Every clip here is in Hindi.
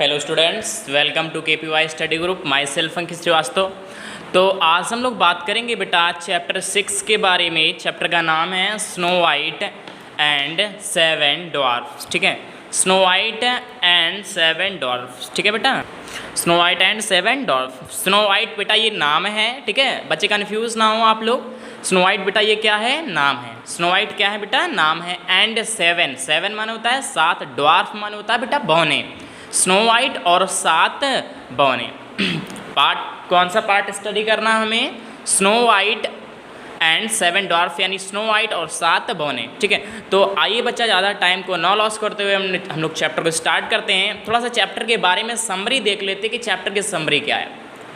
Hello students, welcome to KPY study group. Myself Ankit Shrivastava. तो आज हम लोग बात करेंगे बेटा चैप्टर 6 के बारे में। चैप्टर का नाम है स्नो वाइट एंड सेवन डॉर्फ्स। ठीक है, स्नो वाइट एंड सेवन डॉर्फ्स। ठीक है बेटा, snow white and seven dwarf. Snow white बेटा ये नाम है, ठीक है, बच्चे कन्फ्यूज ना हो आप लोग। स्नो वाइट बेटा ये क्या है? नाम है। स्नो वाइट क्या है बेटा? नाम है। एंड सेवन, सेवन माने होता है 7, डॉर्फ माने होता है बेटा बौने। स्नो वाइट और 7 बौने। पार्ट कौन सा पार्ट स्टडी करना हमें? स्नो वाइट एंड 7 डॉर्फ, यानी स्नो वाइट और 7 बौने। ठीक है, तो आइए बच्चा ज़्यादा टाइम को ना लॉस करते हुए हम लोग चैप्टर को स्टार्ट करते हैं। थोड़ा सा चैप्टर के बारे में समरी देख लेते हैं कि चैप्टर की समरी क्या है।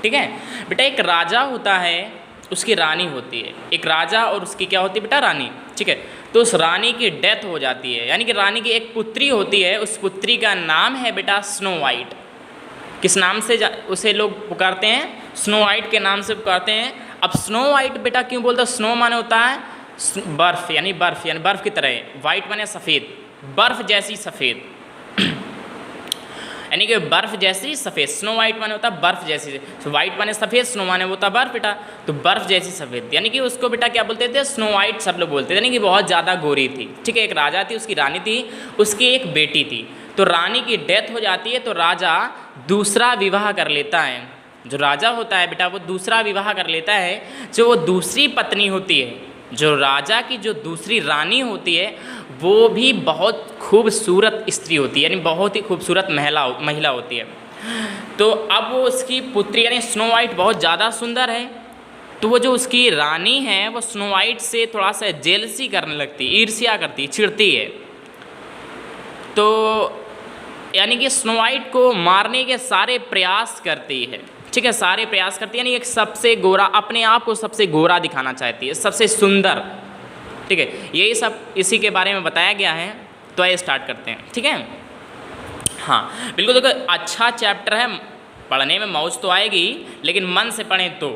ठीक है बेटा, एक राजा होता है, उसकी रानी होती है। एक राजा और उसकी क्या होती है बेटा? रानी। ठीक है, तो उस रानी की डेथ हो जाती है, यानी कि रानी की एक पुत्री होती है। उस पुत्री का नाम है बेटा स्नो वाइट। किस नाम से उसे लोग पुकारते हैं? स्नो वाइट के नाम से पुकारते हैं। अब स्नो वाइट बेटा क्यों बोलते हैं? स्नो माने होता है बर्फ, यानी बर्फ की तरह। वाइट माने सफ़ेद, बर्फ जैसी सफ़ेद, यानी कि बर्फ जैसी सफ़ेद। स्नो वाइट माने होता है बर्फ जैसी, तो वाइट माने सफ़ेद, स्नो माने होता है बर्फ बेटा। तो बर्फ जैसी सफ़ेद, यानी कि उसको बेटा क्या बोलते थे? स्नो वाइट सब लोग बोलते थे, यानी कि बहुत ज़्यादा गोरी थी। ठीक है, एक राजा थी, उसकी रानी थी, उसकी एक बेटी थी। तो रानी की डेथ हो जाती है, तो राजा दूसरा विवाह कर लेता है। जो राजा होता है बेटा वो दूसरा विवाह कर लेता है। जो वो दूसरी पत्नी होती है, जो राजा की जो दूसरी रानी होती है, वो भी बहुत खूबसूरत स्त्री होती है, यानी बहुत ही खूबसूरत महिला होती है। तो अब वो उसकी पुत्री यानी स्नो वाइट बहुत ज़्यादा सुंदर है, तो वो जो उसकी रानी है वो स्नो वाइट से थोड़ा सा जेलसी करने लगती है, ईर्ष्या करती, चिढ़ती है। तो यानी कि स्नो वाइट को मारने के सारे प्रयास करती है। ठीक है, सारे प्रयास करती है, यानी एक सबसे गोरा, अपने आप को सबसे गोरा दिखाना चाहती है, सबसे सुंदर। ठीक है, यही सब इसी के बारे में बताया गया है। तो आइए स्टार्ट करते हैं। ठीक है, हाँ बिल्कुल, देखो अच्छा चैप्टर है, पढ़ने में मौज तो आएगी, लेकिन मन से पढ़ें तो।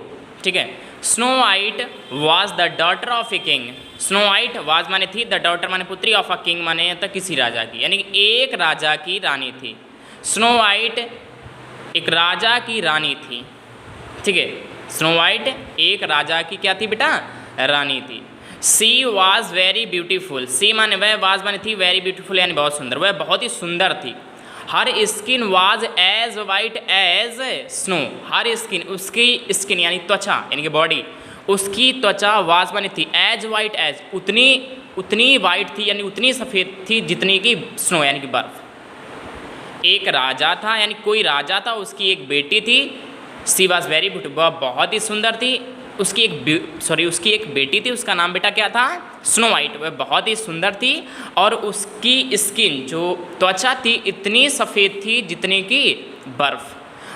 ठीक है, snow white was the daughter of a king. Snow white was माने थी, द डॉटर माने पुत्री, ऑफ अ किंग माने तो किसी राजा की, यानी कि एक राजा की रानी थी। स्नो वाइट एक राजा की रानी थी। ठीक है, स्नो वाइट एक राजा की क्या थी बेटा? रानी थी। सी वॉज वेरी ब्यूटीफुल। सी माने वह, वाज माने थी, वेरी ब्यूटीफुल यानी बहुत सुंदर, वह बहुत ही सुंदर थी। Her skin was as white as snow. Her skin, उसकी स्किन यानी त्वचा, यानी कि बॉडी, उसकी त्वचा वाज माने थी, एज वाइट एज, उतनी वाइट थी, यानी उतनी सफ़ेद थी जितनी की स्नो, यानी कि बर्फ। एक राजा था, यानी कोई राजा था, उसकी एक बेटी थी। सी वॉज वेरी ब्यूटीफुल, वह बहुत ही सुंदर थी। उसकी एक बेटी थी, उसका नाम बेटा क्या था? Snow white. वह बहुत ही सुंदर थी और उसकी स्किन जो त्वचा थी इतनी सफ़ेद थी जितनी की बर्फ।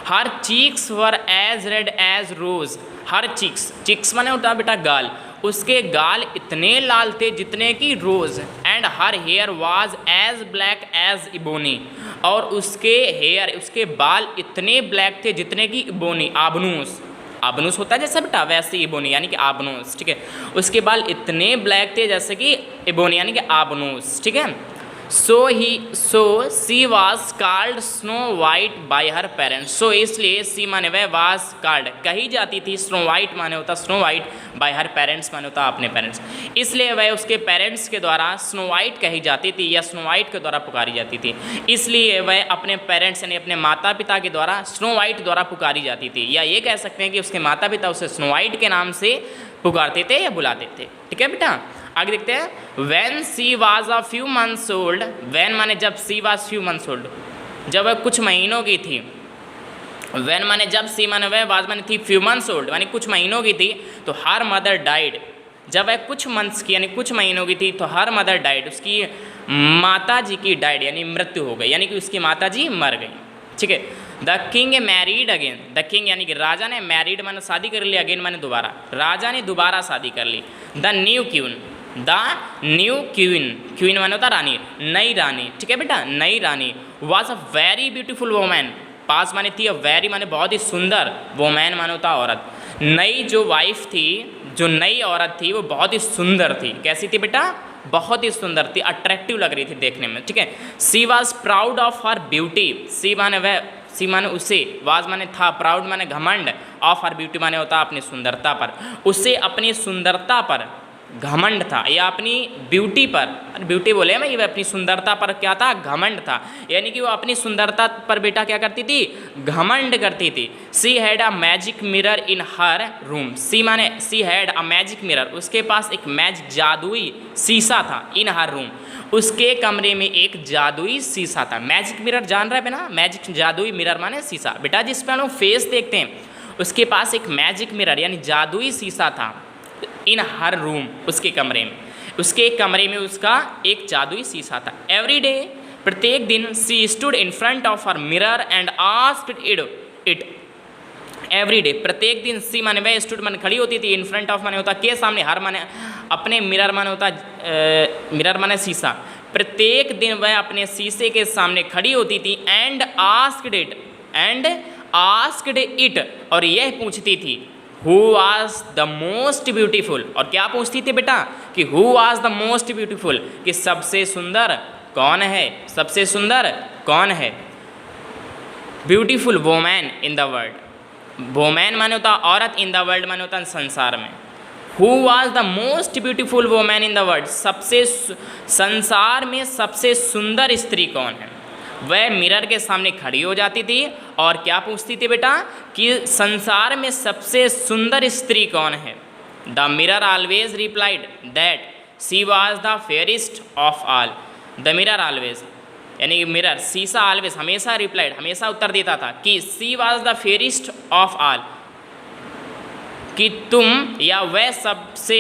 Her cheeks were as red as rose. Her cheeks माने होता बेटा गाल, उसके गाल इतने लाल थे जितने की rose. And her hair was as black as ebony. और उसके हेयर, उसके बाल इतने ब्लैक थे जितने की इबोनी, आबनूस। आबनूस होता है जैसे बेटा, वैसे इबोनी यानी कि आबनूस। ठीक है, उसके बाल इतने ब्लैक थे जैसे कि इबोनी यानी कि आबनूस। ठीक है, so she was called Snow White by her parents. So इसलिए सी माने वह, वाज कॉल्ड कही जाती थी, स्नो वाइट माने होता snow White, by her parents माने होता अपने पेरेंट्स, इसलिए वह उसके पेरेंट्स के द्वारा स्नो वाइट कही जाती थी या स्नो वाइट के द्वारा पुकारी जाती थी। इसलिए वह अपने पेरेंट्स यानी अपने माता पिता के द्वारा स्नो वाइट द्वारा पुकारी जाती थी, या ये कह सकते हैं कि उसके माता पिता उसे स्नो वाइट के नाम से पुकारते थे या बुलाते थे। ठीक है बेटा, आगे देखते हैं। When she was a few months old. When माने जब, she was few months old, जब वह कुछ महीनों की थी। वैन माने जब, सी माने वह, वाज माने थी, फ्यू मंथ्स ओल्ड यानी कुछ महीनों की थी। तो हर मदर डाइड, जब वह कुछ मंथ्स की यानी कुछ महीनों की थी, तो हर मदर डाइड, उसकी माता जी की डाइड यानी मृत्यु हो गई, यानी कि उसकी माता जी मर गई। ठीक है, the king married again. The king यानी कि राजा ने, मैरिड माने शादी कर ली, अगेन माने दोबारा, राजा ने दोबारा शादी कर ली। The new queen, the new queen, queen माने होता रानी, नई रानी। ठीक है बेटा, नई रानी। Was a very beautiful woman. पास माने थी, वेरी माने बहुत ही सुंदर, वोमैन माने होता औरत। नई जो वाइफ थी, जो नई औरत थी वो बहुत ही सुंदर थी। कैसी थी बेटा? बहुत ही सुंदर थी, अट्रैक्टिव लग रही थी देखने में, ठीक है। She was proud of her beauty, she माने वह, सी माने उसे, वाज माने था, प्राउड माने घमंड, ऑफ हर ब्यूटी माने होता अपनी सुंदरता पर, उसे अपनी सुंदरता पर घमंड था, या अपनी ब्यूटी पर, ब्यूटी बोले मैं, ये अपनी सुंदरता पर क्या था, घमंड था, यानी कि वो अपनी सुंदरता पर बेटा क्या करती थी, घमंड करती थी। She had a magic mirror in her room, she माने she had a magic mirror, उसके पास एक मैजिक जादुई शीशा था, इन हर रूम, उसके कमरे में एक जादुई शीशा था। मैजिक मिरर जान रहे बेटा, मैजिक जादुई मिरर माने शीशा, बेटा जिस पर हम लोग फेस देखते हैं, उसके पास एक मैजिक मिरर यानी जादुई शीशा था, इन हर रूम, उसके कमरे में, उसके कमरे में उसका एक जादुई शीशा था। एवरी डे, प्रत्येक दिन, सी stood in front of her mirror and asked it, every day, प्रत्येक दिन, सी माने वह, स्टूड माने खड़ी होती थी, इन फ्रंट ऑफ माने होता के सामने, हर माने अपने, मिरर माने होता मिरर माने शीशा, प्रत्येक दिन वह अपने शीशे के सामने खड़ी होती थी, एंड आस्क्ड इट, और यह पूछती थी, who was the most beautiful, और क्या पूछती थी बेटा कि who was the most beautiful, कि सबसे सुंदर कौन है, सबसे सुंदर कौन है, beautiful woman in the world, woman माने होता औरत, इन द वर्ल्ड माने होता संसार में, who was the most beautiful woman in the world, सबसे संसार में सबसे सुंदर स्त्री कौन है, वह मिरर के सामने खड़ी हो जाती थी और क्या पूछती थी बेटा कि संसार में सबसे सुंदर स्त्री कौन है। The mirror always replied that she was the fairest of all, the mirror always यानी मिरर, शीशा ऑलवेज हमेशा रिप्लाइड, हमेशा उत्तर देता था कि she was the fairest of all, कि तुम या वह सबसे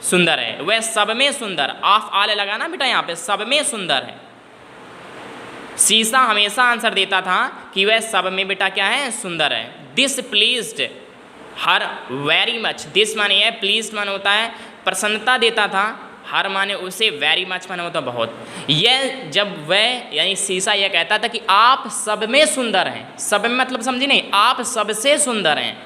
सुंदर है, वह सब में सुंदर, ऑफ ऑल लगाना बेटा यहाँ पे, सब में सुंदर है। शीशा हमेशा आंसर देता था कि वह सब में बेटा क्या है, सुंदर है। This pleased her very much, this माने है, प्लीज्ड माने होता है प्रसन्नता देता था, हर माने उसे, वेरी मच माने होता बहुत। यह जब वह यानी शीशा यह कहता था कि आप सब में सुंदर हैं, सब में मतलब समझी नहीं, आप सबसे सुंदर हैं,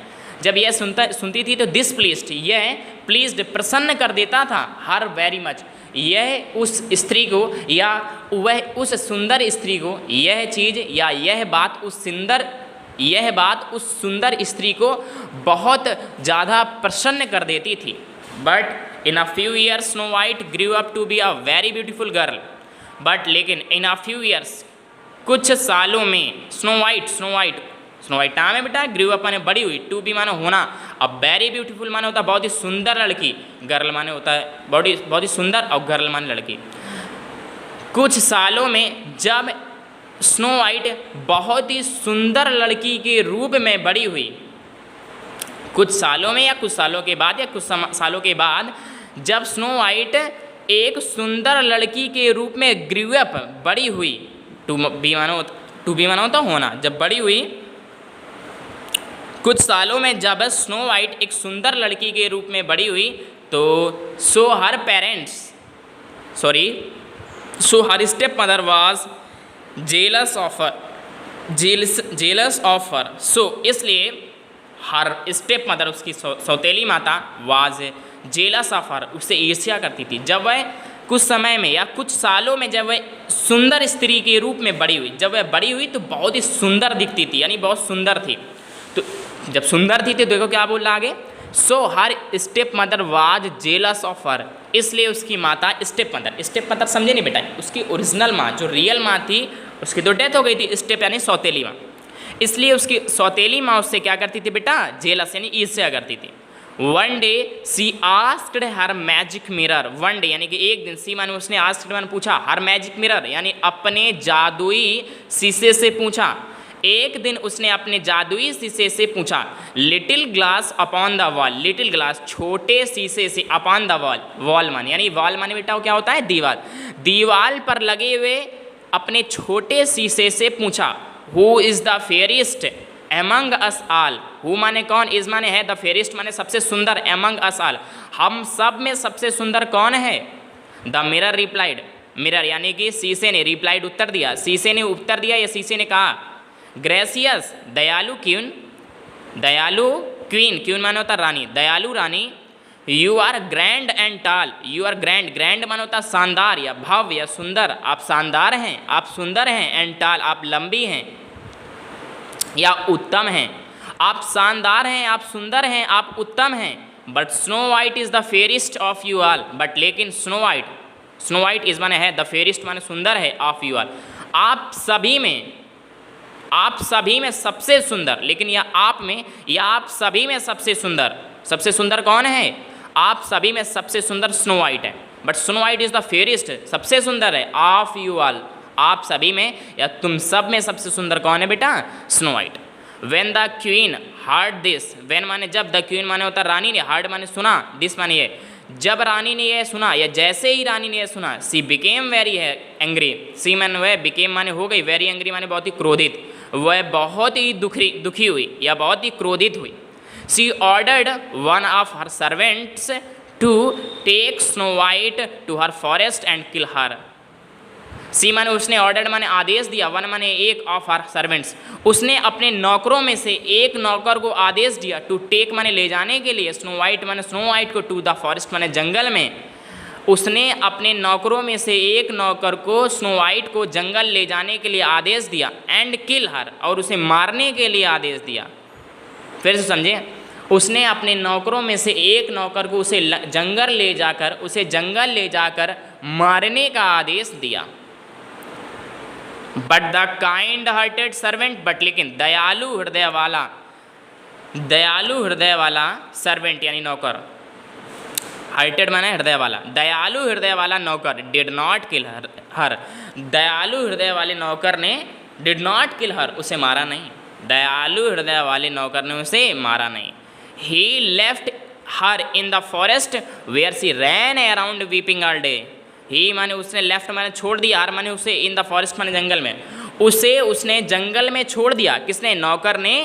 जब यह सुनती थी तो दिस प्लीज्ड, यह प्लीज्ड प्रसन्न कर देता था, हर वेरी मच, यह उस स्त्री को या वह उस सुंदर स्त्री को, यह चीज़ या यह बात उस सुंदर स्त्री को बहुत ज़्यादा प्रसन्न कर देती थी। But in a few years Snow White grew up to be a very beautiful girl, but लेकिन इन अ फ्यू ईयर्स, कुछ सालों में, स्नो वाइट नाम है बेटा, ग्रू अप माने बड़ी हुई, टू बी माने होना, अब वेरी ब्यूटीफुल माने होता बहुत ही सुंदर लड़की, गर्ल माने होता है बहुत ही सुंदर, और गर्ल माने लड़की। कुछ सालों में जब स्नो वाइट बहुत ही सुंदर लड़की के रूप में बड़ी हुई, कुछ सालों में या कुछ सालों के बाद या कुछ सालों के बाद जब स्नो वाइट एक सुंदर लड़की के रूप में ग्रू अप बड़ी हुई, टू बी मानो होता होना, जब बड़ी हुई, कुछ सालों में जब स्नो वाइट एक सुंदर लड़की के रूप में बड़ी हुई, तो so her stepmother was jealous of her, so इसलिए हर स्टेप मदर, उसकी सौतेली माता, वाज जेलस ऑफ हर, उससे ईर्ष्या करती थी। जब वह कुछ समय में या कुछ सालों में जब वह सुंदर स्त्री के रूप में बड़ी हुई, जब वह बड़ी हुई तो बहुत ही सुंदर दिखती थी, यानी बहुत सुंदर थी, तो जब सुंदर थी तो देखो क्या बोल रहा आगे, so her stepmother was jealous of her, इसलिए उसकी माता स्टेप मदर समझे नहीं बेटा, उसकी ओरिजिनल माँ जो रियल माँ थी उसकी तो डेथ हो गई थी, स्टेप यानी सौतेली माँ, इसलिए उसकी सौतेली माँ उससे क्या करती थी बेटा, जेलस यानी ईर्ष्या करती थी। One day she asked her magic mirror, one day यानी कि एक दिन, सी माने उसने, आस्क्ड माने पूछा, हर मैजिक मिरर यानी अपने जादुई शीशे से पूछा, एक दिन उसने अपने जादुई शीशे से पूछा, little glass upon the wall, little glass छोटे शीशे से, अपॉन द वॉल, वॉल माने यानी वॉल माने बेटा क्या होता है, दीवार, दीवार पर लगे हुए अपने छोटे शीशे से पूछा, who is the fairest among us all, who माने कौन, इज माने है, द फेयरेस्ट माने सबसे सुंदर, एमंग अस ऑल हम सब में सबसे सुंदर कौन है। द मिरर रिप्लाइड, मिरर यानी कि शीशे ने, रिप्लाइड उत्तर दिया, शीशे ने उत्तर दिया या शीशे ने कहा, ग्रेसियस दयालु क्वीन, दयालु क्वीन, क्वीन माने होता रानी, दयालु रानी, यू आर ग्रैंड एंड टाल, यू आर ग्रैंड, ग्रैंड माना होता शानदार या भव्य या सुंदर, आप शानदार हैं, आप सुंदर हैं, एंड टाल आप लंबी हैं या उत्तम हैं, आप शानदार हैं, आप सुंदर हैं, आप उत्तम हैं। But snow white is the fairest of you all, but लेकिन स्नो वाइट इज माने है, द फेयरेस्ट माने सुंदर है, ऑफ यू ऑल आप सभी में सबसे सुंदर, लेकिन यह आप में या आप सभी में सबसे सुंदर कौन है? आप सभी में सबसे सुंदर स्नो वाइट है, but snow white is the fairest सबसे सुंदर है, ऑफ यू ऑल आप सभी में या तुम सब में सबसे सुंदर कौन है बेटा? Snow white. When the queen heard this, when माने जब, द क्वीन माने होता रानी ने, हर्ड माने सुना, दिस माने ये, जब रानी ने यह सुना या जैसे ही रानी ने यह सुना, सी बिकेम वेरी है एंग्री, सी माने वह, बिकेम माने हो गई, वेरी एंग्री माने बहुत ही क्रोधित, वह बहुत ही दुखी हुई या बहुत ही क्रोधित हुई। She ordered one of her servants to take Snow White to her forest and kill her. She माने उसने, ऑर्डर्ड माने आदेश दिया, वन माने एक, ऑफ हर सर्वेंट्स उसने अपने नौकरों में से एक नौकर को आदेश दिया, टू टेक माने ले जाने के लिए, स्नो वाइट माने स्नो वाइट को, टू द फॉरेस्ट माने जंगल में, उसने अपने नौकरों में से एक नौकर को स्नो वाइट को जंगल ले जाने के लिए आदेश दिया, एंड किल हर और उसे मारने के लिए आदेश दिया। फिर से समझे, उसने अपने नौकरों में से एक नौकर को उसे जंगल ले जाकर मारने का आदेश दिया। But the kind hearted servant, but लेकिन दयालु हृदय वाला सर्वेंट यानी नौकर, हार्टेड माने हृदय वाला, दयालु हृदय वाला नौकर, डिड नॉट किल हर, दयालु हृदय वाले नौकर ने डिड नॉट किल हर उसे मारा नहीं, दयालु हृदय वाले नौकर ने उसे मारा नहीं। He left her in the forest where she ran around weeping all day, he माने उसने, लेफ्ट माने छोड़ दिया, हर माने उसे, इन द फॉरेस्ट माने जंगल में, उसने जंगल में छोड़ दिया, किसने? नौकर ने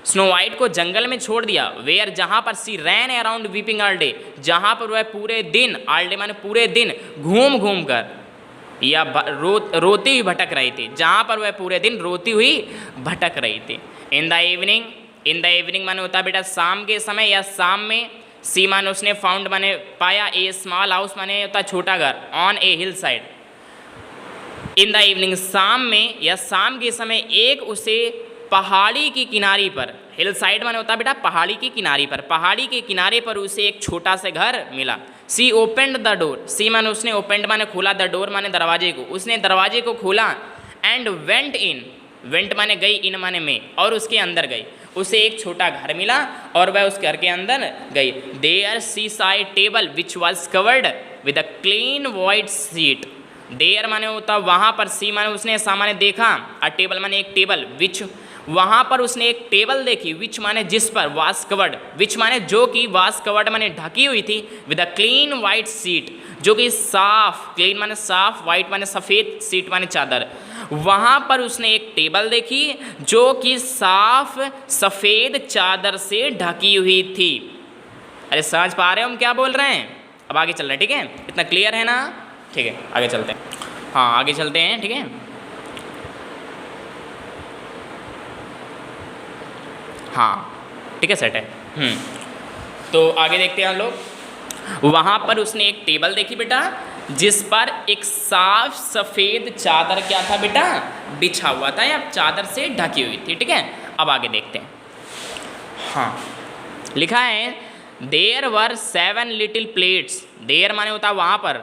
स्नो वाइट को जंगल में छोड़ दिया, वेयर जहाँ पर सी ran around weeping all day, जहाँ पर वह पूरे दिन, ऑल डे माने पूरे दिन घूम कर या रोती हुई भटक रही थी, जहाँ पर वह पूरे दिन रोती हुई भटक रही थी। इन द इवनिंग माने होता है बेटा शाम के समय या शाम में, सी माने उसने, फाउंड माने पाया, ए स्मॉल हाउस माने होता छोटा घर, on A hill side. In the evening शाम में या शाम के समय एक उसे पहाड़ी की किनारी पर, हिल साइड माने होता बेटा पहाड़ी की किनारी पर, पहाड़ी के किनारे पर उसे एक छोटा सा घर मिला। सी ओपेंड द डोर, सी माने उसने, ओपेंड माने खोला, द डोर माने दरवाजे को, उसने दरवाजे को खोला, एंड वेंट इन, वेंट माने गई, इन माने में, और उसके अंदर गई, उसे एक छोटा घर मिला और वह उस घर के अंदर गई। There she saw table which was covered with a clean white sheet, there माने होता वहाँ पर, सी माने उसने, सामान्य देखा, अ टेबल माने एक टेबल, विच वहाँ पर उसने एक टेबल देखी, विच माने जिस पर, वास कवर्ड, विच माने जो कि, वास कवर्ड माने ढकी हुई थी, with a clean white seat जो कि साफ, क्लीन माने साफ, वाइट माने सफ़ेद, सीट माने चादर, वहाँ पर उसने एक टेबल देखी जो कि साफ सफ़ेद चादर से ढकी हुई थी। अरे समझ पा रहे हो हम क्या बोल रहे हैं? अब आगे चल रहे हैं, ठीक है, इतना क्लियर है ना? ठीक है, आगे चलते हैं। हाँ आगे चलते हैं, ठीक है। हाँ ठीक है, सेट है। तो आगे देखते हैं हम लोग। वहाँ पर उसने एक टेबल देखी बेटा, जिस पर एक साफ सफ़ेद चादर क्या था बेटा, बिछा हुआ था या चादर से ढकी हुई थी, ठीक है। अब आगे देखते हैं। हाँ लिखा है there were 7 little plates, there माने होता वहाँ पर,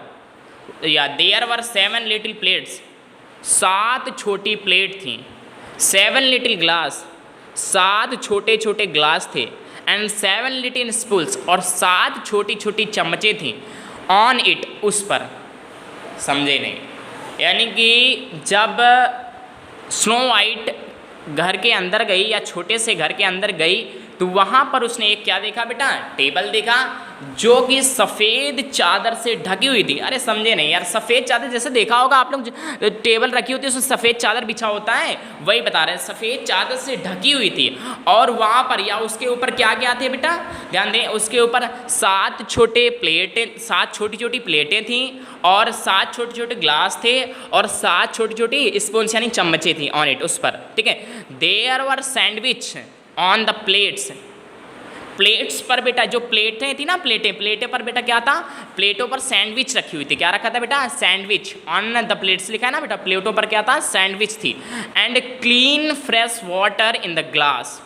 या देयर वर 7 लिटिल प्लेट्स, 7 छोटी प्लेट थी, 7 लिटिल ग्लास, 7 छोटे छोटे ग्लास थे, एंड 7 लिटिल स्पूल्स, और 7 छोटी छोटी चम्मचें थीं, ऑन इट, उस पर। समझे नहीं? यानी कि जब स्नो वाइट घर के अंदर गई या छोटे से घर के अंदर गई तो वहाँ पर उसने एक क्या देखा बेटा, टेबल देखा जो कि सफ़ेद चादर से ढकी हुई थी। अरे समझे नहीं यार, सफ़ेद चादर जैसे देखा होगा आप लोग, टेबल रखी होती है उसमें सफ़ेद चादर बिछा होता है, वही बता रहे हैं, सफ़ेद चादर से ढकी हुई थी। और वहाँ पर या उसके ऊपर क्या क्या थे बेटा, ध्यान दें, उसके ऊपर 7 छोटे प्लेटें, 7 छोटी छोटी प्लेटें थीं, और 7 छोटे छोटे ग्लास थे, और 7 छोटी छोटी स्पून्स यानी चम्मचें थी ऑन इट, उस पर, ठीक है। There were sandwich on the plates, plates पर बेटा जो प्लेटें थी ना, प्लेटें पर बेटा क्या था, प्लेटों पर सैंडविच रखी हुई थी। क्या रखा था बेटा, सैंडविच। ऑन द प्लेट्स लिखा है ना बेटा, प्लेटों पर क्या था, सैंडविच थी। And clean fresh water in the glass.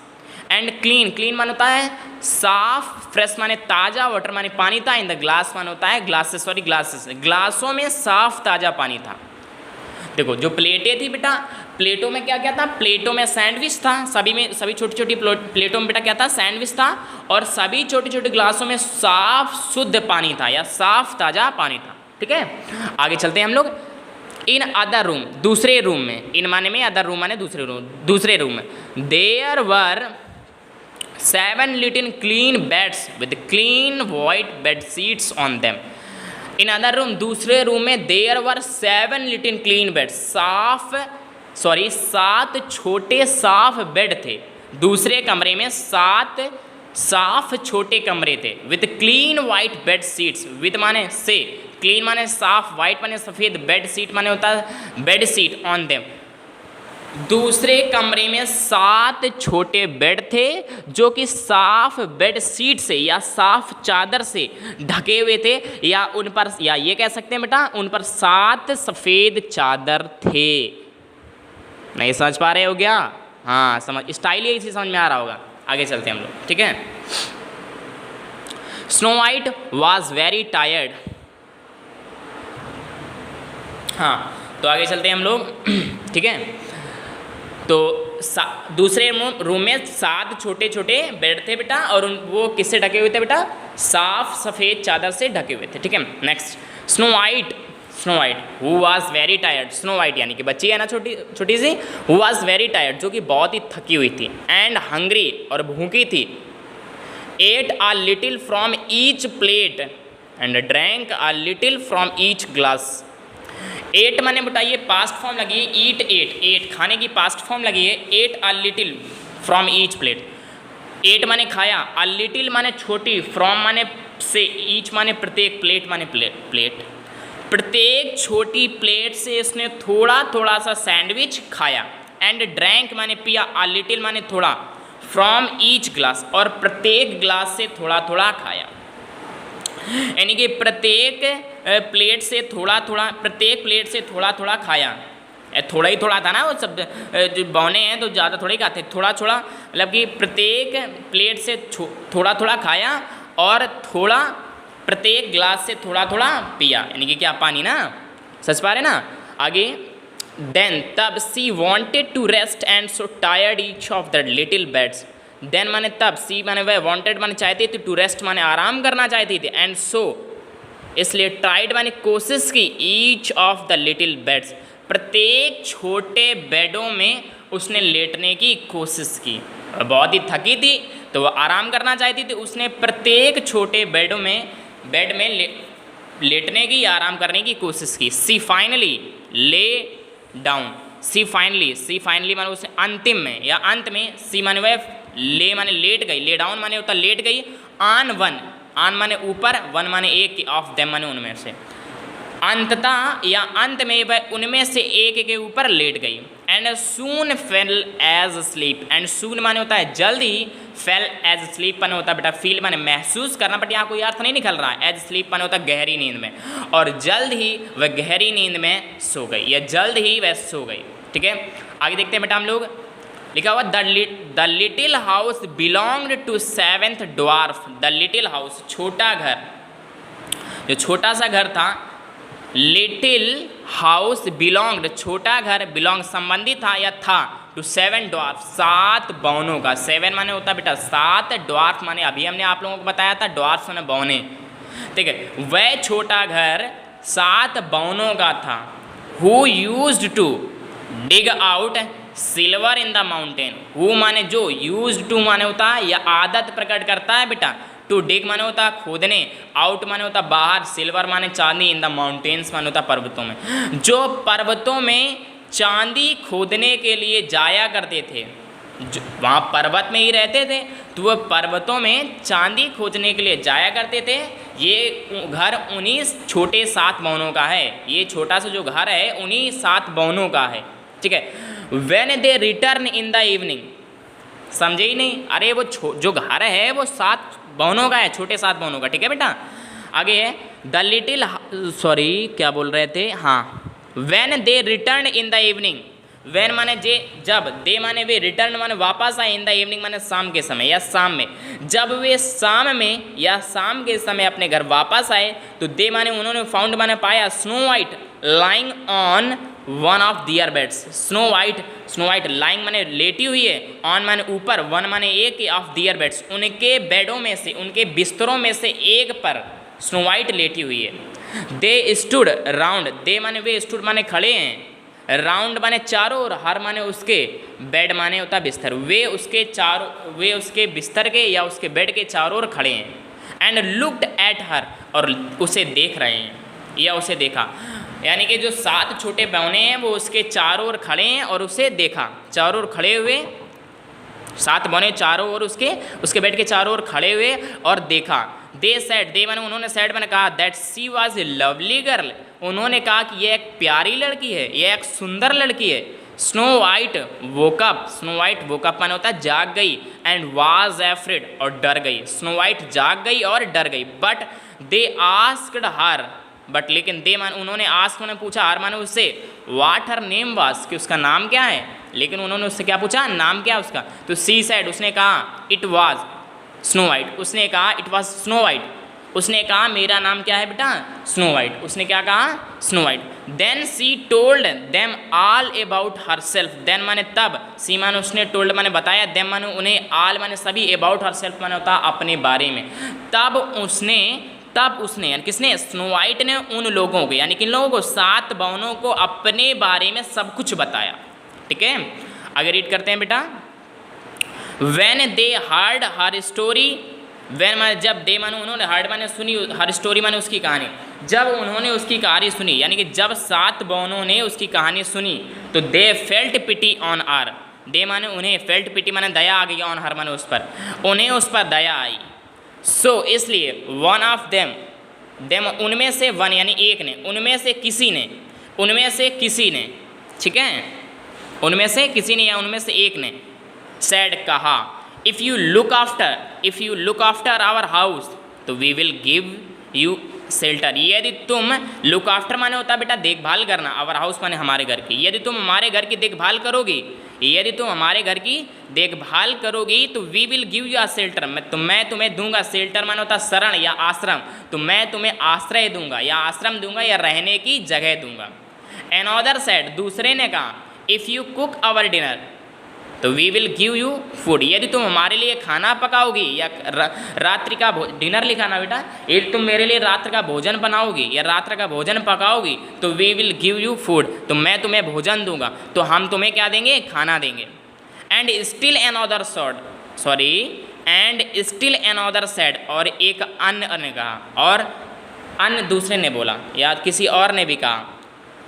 And clean माने होता है साफ, फ्रेश माने ताज़ा, वाटर माने पानी था, इन द ग्लास माने होता है ग्लासेस, ग्लासों में साफ ताज़ा पानी था। देखो जो प्लेटें थी बेटा, प्लेटों में क्या क्या था, प्लेटों में सैंडविच था, सभी छोटी छोटी प्लेटों में बेटा क्या था, सैंडविच था, और सभी छोटे छोटे ग्लासों में साफ शुद्ध पानी था या साफ ताज़ा पानी था। ठीक है, आगे चलते हैं हम लोग। इन अदर रूम, दूसरे रूम में, इन माने में अदर रूम माने दूसरे रूम में, there were 7 little clean beds with clean white bed sheets on them. In other room, दूसरे रूम में there were 7 little clean beds, 7 छोटे साफ बेड थे। दूसरे कमरे में 7 साफ छोटे कमरे थे। With clean white bed seats, with माने से, क्लीन माने साफ, वाइट माने सफ़ेद, बेड सीट माने होता है बेड सीट ऑन देम। दूसरे कमरे में 7 छोटे बेड थे जो कि साफ बेड शीट से या साफ चादर से ढके हुए थे, या उन पर, या ये कह सकते हैं बेटा उन पर 7 सफ़ेद चादर थे। नहीं समझ पा रहे हो क्या? हाँ समझ, स्टाइल ही इसी समझ में आ रहा होगा। आगे चलते हैं हम लोग। ठीक है, snow white was very tired. हाँ तो आगे चलते हैं हम लोग। ठीक है, तो दूसरे रूम में 7 छोटे छोटे बेड थे बेटा, और वो किससे ढके हुए थे बेटा, साफ सफ़ेद चादर से ढके हुए थे। ठीक है, next, snow white who was very tired. Snow white यानी कि बच्ची है ना, छोटी सी, हु वाज वेरी टायर्ड, जो कि बहुत ही थकी हुई थी, एंड हंग्री और भूखी थी, ate a little from each plate and drank a little from each glass. Ate माने बेटा ये पास्ट फॉर्म लगी है, ईट एट खाने की पास्ट फॉर्म लगी है, ate a little from each plate. Ate माने खाया, अ लिटिल माने छोटी, फ्रॉम माने से, ईच माने प्रत्येक, प्लेट माने प्लेट। प्रत्येक छोटी प्लेट से इसने थोड़ा थोड़ा सा सैंडविच खाया। एंड ड्रैंक माने पिया, अ लिटिल माने थोड़ा, फ्रॉम ईच ग्लास, और प्रत्येक ग्लास से थोड़ा थोड़ा खाया। यानी कि प्रत्येक प्लेट से थोड़ा थोड़ा खाया। थोड़ा ही थोड़ा था ना, वो सब जो बौने हैं तो ज़्यादा थोड़ा ही खाते, थोड़ा मतलब कि प्रत्येक प्लेट से थोड़ा थोड़ा खाया, और थोड़ा प्रत्येक ग्लास से थोड़ा थोड़ा पिया, यानी कि क्या, पानी ना। सच पा रहे ना। आगे, देन तब she wanted to rest and so tired each of the little beds. Then माने तब, सी माने वह, वॉन्टेड माने चाहती थी, टू रेस्ट माने आराम करना चाहती थी, एंड सो इसलिए ट्राइड माने कोशिश की, each of the little beds, प्रत्येक छोटे बेडों में उसने लेटने की कोशिश की। बहुत ही थकी थी तो वह आराम करना चाहती थी, उसने प्रत्येक छोटे बेड में लेटने की, आराम करने की कोशिश की। सी फाइनली ले डाउन, सी फाइनली माने उसने अंतिम में या अंत में, सी माने वह, ले माने लेट गई, ले डाउन माने होता लेट गई, ऑन वन, ऑन माने ऊपर, वन माने एक, ऑफ देम माने उनमें से, अंततः या अंत में वह उनमें से एक के ऊपर लेट गई। And soon fell asleep, and soon माने होता है जल्द ही, फेल एज स्लीप माने होता है बेटा फील माने महसूस करना, बट यहाँ कोई अर्थ नहीं निकल रहा है। एज स्लीप माने होता है गहरी नींद में, और जल्द ही वह गहरी नींद में सो गई, या जल्द ही वह सो गई। ठीक है, आगे देखते हैं बेटा हम लोग। लिखा हुआ the little house belonged to 7th dwarf. The little house छोटा घर, जो छोटा सा घर था, लिटिल हाउस बिलोंग्ड छोटा घर, बिलोंग संबंधित था या था, टू 7 ड्वार्फ 7 बौनों का। 7 माने होता है बेटा 7, ड्वार्फ माने अभी हमने आप लोगों को बताया था ड्वार्फ माने बौने। ठीक है, वह छोटा घर 7 बौनों का था। Who used to dig out silver in the mountain. Who माने जो, यूज्ड टू माने होता है या आदत प्रकट करता है बेटा, टू डिग माने होता है खोदने, आउट माने होता बाहर, सिल्वर माने चांदी, इन द माउंटेन्स माने होता पर्वतों में। जो पर्वतों में चांदी खोदने के लिए जाया करते थे, जो वहाँ पर्वत में ही रहते थे, तो वह पर्वतों में चांदी खोदने के लिए जाया करते थे। ये घर उन्हीं छोटे 7 बौनों का है, ये छोटा सा जो घर है उन्हीं 7 बौनों का है। ठीक है, when they return in the evening, समझे ही नहीं। अरे वो जो घर है वो 7 बहनों का है, छोटे 7 बहनों का, ठीक है बेटा। आगे है द लिटिल, सॉरी क्या बोल रहे थे, हाँ, when they return in the evening, when माने जे जब, दे माने वे, रिटर्न माने वापस आए, इन द इवनिंग माने शाम के समय या शाम में, जब वे शाम में या शाम के समय अपने घर वापस आए तो दे माने उन्होंने, फाउंड माने पाया, Snow White lying on one of their beds, Snow White lying माने लेटी हुई है, ऑन माने ऊपर, वन माने एक, ऑफ दियर बेड्स उनके बेडों में से, उनके बिस्तरों में से एक पर स्नो वाइट लेटी हुई है। दे स्टूड राउंड, दे माने वे, स्टूड माने खड़े हैं, राउंड माने चारों ओर, हर माने उसके, बेड माने होता बिस्तर, वे उसके बिस्तर के या उसके बेड के चारों ओर खड़े हैं। एंड लुक्ड एट हर, और उसे देख रहे हैं या उसे देखा, यानी कि जो 7 छोटे बहने हैं वो उसके चारों ओर खड़े हैं और उसे देखा, चारों ओर खड़े हुए 7 बहने चारों ओर उसके बेड के चारों ओर खड़े हुए और देखा। दे सेड, दे माने उन्होंने, सेड मैंने कहा, that she was a lovely girl, उन्होंने कहा कि यह एक प्यारी लड़की है, यह एक सुंदर लड़की है। Snow white woke up, snow white woke up माने होता है जाग गई, एंड वाज एफ्रेड, और डर गई, स्नो वाइट जाग गई और डर गई। But they asked her, but लेकिन दे मान उन्होंने, आस्क माने पूछा, हर माने उससे, वाट हर नेम वाज, कि उसका नाम क्या है, लेकिन उन्होंने उससे क्या पूछा, नाम क्या उसका, तो सी सेड, उसने कहा, इट वाज स्नो वाइट, उसने कहा इट वाज स्नो वाइट, उसने कहा मेरा नाम क्या है बेटा, स्नो वाइट, उसने क्या कहा, Snow White. Then she told them all about herself, then माने तब, सी माने उसने, टोल्ड माने बताया, देम माने उन्हें, ऑल माने सभी, अबाउट हर सेल्फ माने होता अपने बारे में। तब उसने यानी किसने, स्नो वाइट ने उन लोगों को, यानी किन लोगों को, 7 बहनों को अपने बारे में सब कुछ बताया, ठीक है। आगे रीड करते हैं बेटा। When they heard her story, when माने जब, दे माने उन्होंने, heard माने सुनी, हर स्टोरी माने उसकी कहानी, जब उन्होंने उसकी कहानी सुनी, यानी कि जब 7 बहनों ने उसकी कहानी सुनी तो they felt pity on her, they माने उन्हें, फेल्ट पिटी माने दया आ गई, ऑन हर माने उस पर, उन्हें उस पर दया आई। सो इसलिए वन ऑफ देम उनमें से, वन यानी एक ने, उनमें से किसी ने, ठीक है, उनमें से किसी ने या उनमें से एक ने, सैड कहा, if you look after our house तो we will give you shelter, यदि तुम, लुक आफ्टर माने होता है बेटा देखभाल करना, आवर हाउस माने हमारे घर की, यदि तुम हमारे घर की देखभाल करोगी, यदि तुम हमारे घर की देखभाल करोगी तो we will give you a shelter, मैं तुम्हें दूंगा, शेल्टर माने होता शरण या आश्रम, तो मैं तुम्हें आश्रय दूंगा या आश्रम दूंगा या रहने की जगह दूंगा। एनअदर सेड, दूसरे ने कहा, if you cook our dinner तो we will give you food, यदि तुम हमारे लिए खाना पकाओगी या रात्रि का डिनर लिखा ना बेटा, यदि तुम मेरे लिए रात्र का भोजन बनाओगी या रात्र का भोजन पकाओगी तो we will give you food, तो मैं तुम्हें भोजन दूंगा, तो हम तुम्हें क्या देंगे, खाना देंगे। एंड स्टिल एनअदर सेड, और एक अन्य ने कहा, और अन्य दूसरे ने बोला या किसी और ने भी कहा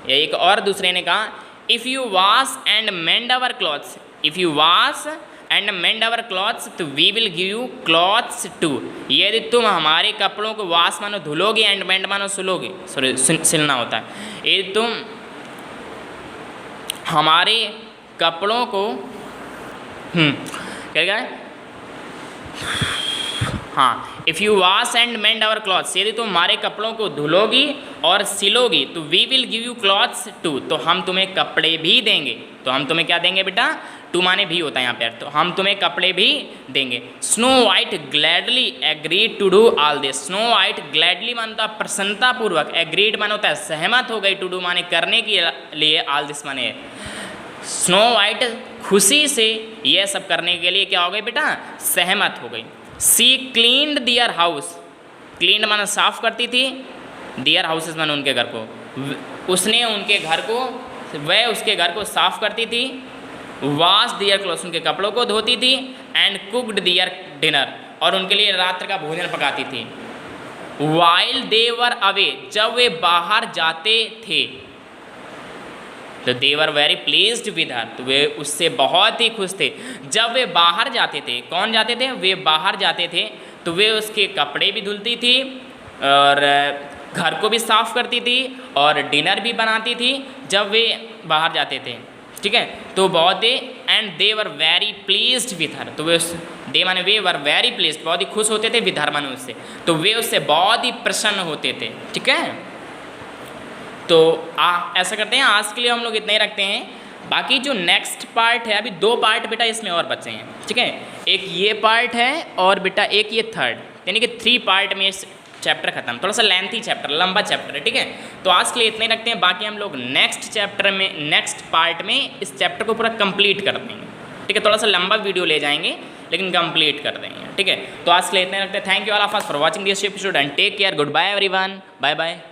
या एक और दूसरे ने कहा, if you wash and mend our clothes, if you wash and mend our clothes तो we will give you clothes too, यदि तुम हमारे कपड़ों को वॉश मानो धुलोगे, एंड मेंड मानो सुलोगे, सॉरी सिलना होता है, यदि तुम हमारे कपड़ों को क्या है, हाँ, if you wash and mend our clothes, यदि तुम हमारे कपड़ों को धुलोगी और सिलोगी तो we will give you clothes too, तो हम तुम्हें कपड़े भी देंगे, तो हम तुम्हें क्या देंगे बेटा, टू माने भी होता है यहाँ पर, तो हम तुम्हें कपड़े भी देंगे। Snow White gladly agreed to do all this, Snow White gladly मानता प्रसन्नतापूर्वक, एग्रीड माने होता है सहमत हो गई, टू डू माने करने के लिए, ऑल दिस माने, स्नो वाइट खुशी से यह सब करने के लिए क्या हो गई बेटा, सहमत हो गई। सी क्लीन्ड दियर हाउस, क्लीन्ड माना साफ करती थी, दियर हाउसेस माने उनके घर को, उसने उनके घर को, वह उसके घर को साफ करती थी, वॉश दियर क्लोथ्स, उनके कपड़ों को धोती थी, एंड कुकड दियर डिनर, और उनके लिए रात्र का भोजन पकाती थी। वाइल दे वर अवे, जब वे बाहर जाते थे, तो they were very pleased with her, तो वे उससे बहुत ही खुश थे। जब वे बाहर जाते थे, कौन जाते थे, वे बाहर जाते थे, तो वे उसके कपड़े भी धुलती थी और घर को भी साफ करती थी और डिनर भी बनाती थी जब वे बाहर जाते थे, ठीक है। तो बहुत ही, and they were very pleased with her, तो वे उस दे माने वे वर वेरी प्लीज्ड, बहुत ही खुश होते थे, विथ हर माने उससे, तो वे उससे बहुत ही प्रसन्न होते थे। ठीक है, तो ऐसा करते हैं, आज के लिए हम लोग इतने ही रखते हैं। बाकी जो नेक्स्ट पार्ट है, अभी 2 पार्ट बेटा इसमें और बचे हैं। ठीक है, एक ये पार्ट है और बेटा एक ये थर्ड, यानी कि 3 पार्ट में इस चैप्टर खत्म। थोड़ा सा लेंथी चैप्टर, लंबा चैप्टर है। ठीक है, तो आज के लिए इतने ही रखते हैं। बाकी हम लोग नेक्स्ट चैप्टर में, नेक्स्ट पार्ट में इस चैप्टर को पूरा कंप्लीट कर देंगे। ठीक है, थोड़ा सा लंबा वीडियो ले जाएंगे लेकिन कंप्लीट कर देंगे। ठीक है, तो आज के लिए इतने रखते हैं। Thank you all of us for watching this episode and take care. Goodbye everyone, bye bye.